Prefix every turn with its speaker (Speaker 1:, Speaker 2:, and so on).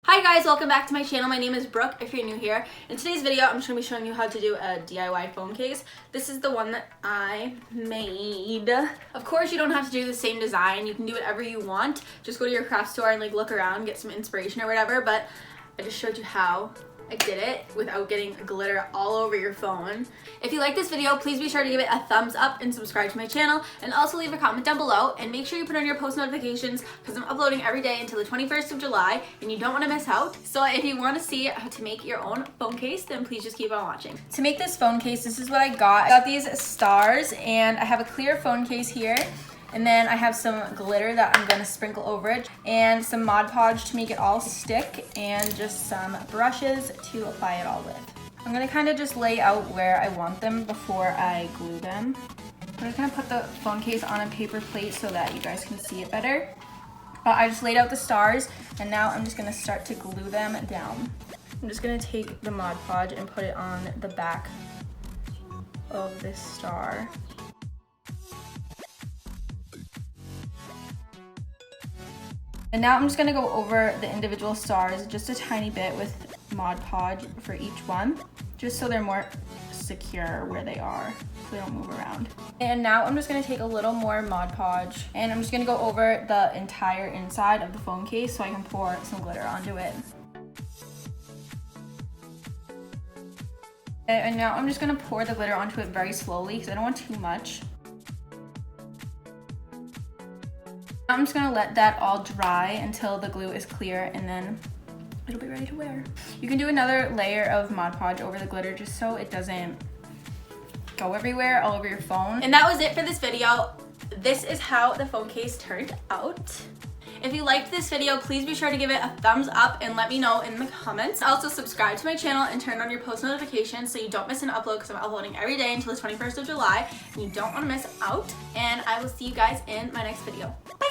Speaker 1: Hi guys, welcome back to my channel. My name is Brooke if you're new here. In today's video, I'm just going to be showing you how to do a DIY phone case. This is the one that I made. Of course, you don't have to do the same design. You can do whatever you want. Just go to your craft store and look around, get some inspiration or whatever, but I just showed you how I did it without getting glitter all over your phone. If you like this video, please be sure to give it a thumbs up and subscribe to my channel, and also leave a comment down below, and make sure you put on your post notifications because I'm uploading every day until the 21st of July and you don't want to miss out. So if you want to see how to make your own phone case, then please just keep on watching. To make this phone case, this is what I got. I got these stars, and I have a clear phone case here. And then I have some glitter that I'm gonna sprinkle over it, and some Mod Podge to make it all stick, and just some brushes to apply it all with. I'm gonna kind of just lay out where I want them before I glue them. I'm just gonna put the phone case on a paper plate so that you guys can see it better. But I just laid out the stars, and now I'm just gonna start to glue them down. I'm just gonna take the Mod Podge and put it on the back of this star. And now I'm just gonna go over the individual stars just a tiny bit with Mod Podge for each one, just so they're more secure where they are, so they don't move around. And now I'm just gonna take a little more Mod Podge, and I'm just gonna go over the entire inside of the phone case so I can pour some glitter onto it. And now I'm just gonna pour the glitter onto it very slowly because I don't want too much. I'm just gonna let that all dry until the glue is clear, and then it'll be ready to wear. You can do another layer of Mod Podge over the glitter just so it doesn't go everywhere all over your phone. And that was it for this video. This is how the phone case turned out. If you liked this video, please be sure to give it a thumbs up and let me know in the comments. Also, subscribe to my channel and turn on your post notifications so you don't miss an upload, because I'm uploading every day until the 21st of July and you don't want to miss out. And I will see you guys in my next video. Bye!